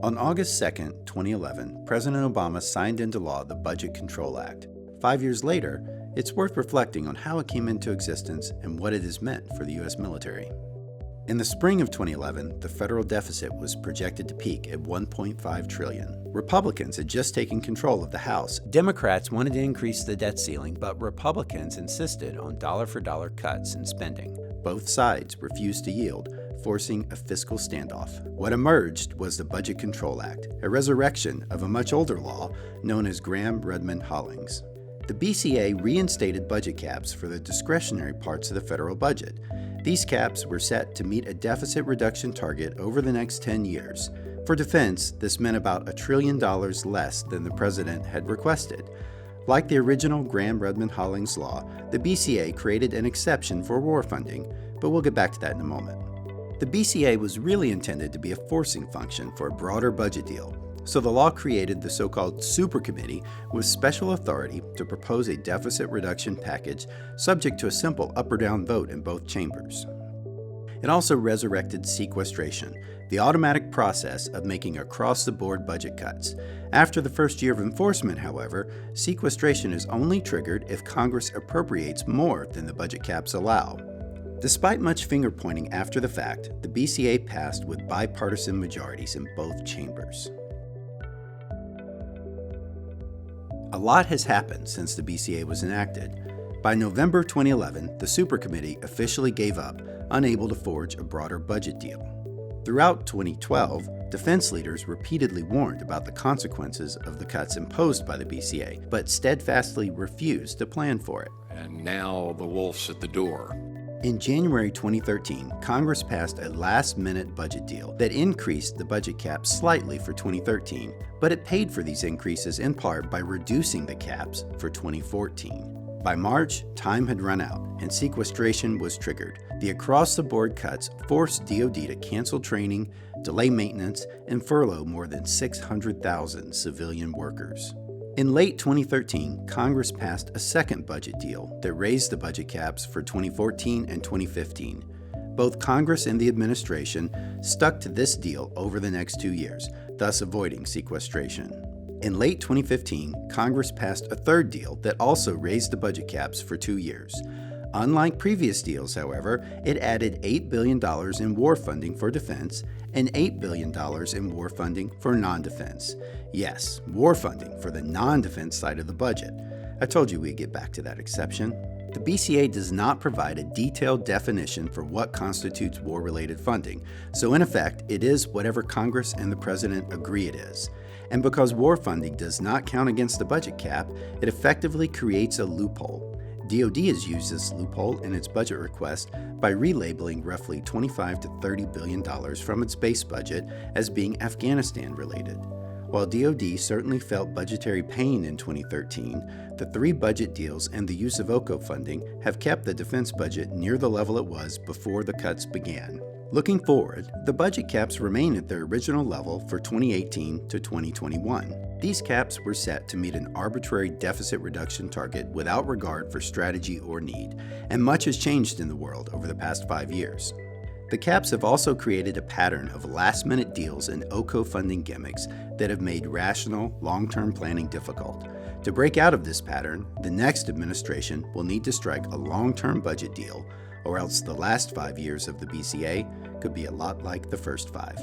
On August 2, 2011, President Obama signed into law the Budget Control Act. 5 years later, it's worth reflecting on how it came into existence and what it has meant for the U.S. military. In the spring of 2011, the federal deficit was projected to peak at $1.5 trillion. Republicans had just taken control of the House. Democrats wanted to increase the debt ceiling, but Republicans insisted on dollar-for-dollar cuts in spending. Both sides refused to yield, forcing a fiscal standoff. What emerged was the Budget Control Act, a resurrection of a much older law known as Graham-Rudman-Hollings. The BCA reinstated budget caps for the discretionary parts of the federal budget. These caps were set to meet a deficit reduction target over the next 10 years. For defense, this meant about $1 trillion less than the president had requested. Like the original Graham-Rudman-Hollings law, the BCA created an exception for war funding, but we'll get back to that in a moment. The BCA was really intended to be a forcing function for a broader budget deal, so the law created the so-called Super Committee with special authority to propose a deficit reduction package subject to a simple up or down vote in both chambers. It also resurrected sequestration, the automatic process of making across-the-board budget cuts. After the first year of enforcement, however, sequestration is only triggered if Congress appropriates more than the budget caps allow. Despite much finger-pointing after the fact, the BCA passed with bipartisan majorities in both chambers. A lot has happened since the BCA was enacted. By November 2011, the Super Committee officially gave up, unable to forge a broader budget deal. Throughout 2012, defense leaders repeatedly warned about the consequences of the cuts imposed by the BCA, but steadfastly refused to plan for it. And now the wolf's at the door. In January 2013, Congress passed a last-minute budget deal that increased the budget cap slightly for 2013, but it paid for these increases in part by reducing the caps for 2014. By March, time had run out, and sequestration was triggered. The across-the-board cuts forced DoD to cancel training, delay maintenance, and furlough more than 600,000 civilian workers. In late 2013, Congress passed a second budget deal that raised the budget caps for 2014 and 2015. Both Congress and the administration stuck to this deal over the next 2 years, thus avoiding sequestration. In late 2015, Congress passed a third deal that also raised the budget caps for 2 years. Unlike previous deals, however, it added $8 billion in war funding for defense and $8 billion in war funding for non-defense. Yes, war funding for the non-defense side of the budget. I told you we'd get back to that exception. The BCA does not provide a detailed definition for what constitutes war-related funding, so in effect, it is whatever Congress and the President agree it is. And because war funding does not count against the budget cap, it effectively creates a loophole. DoD has used this loophole in its budget request by relabeling roughly $25 to $30 billion from its base budget as being Afghanistan-related. While DoD certainly felt budgetary pain in 2013, the 3 budget deals and the use of OCO funding have kept the defense budget near the level it was before the cuts began. Looking forward, the budget caps remain at their original level for 2018 to 2021. These caps were set to meet an arbitrary deficit reduction target without regard for strategy or need, and much has changed in the world over the past 5 years. The caps have also created a pattern of last-minute deals and OCO funding gimmicks that have made rational, long-term planning difficult. To break out of this pattern, the next administration will need to strike a long-term budget deal, or else the last 5 years of the BCA could be a lot like the first 5.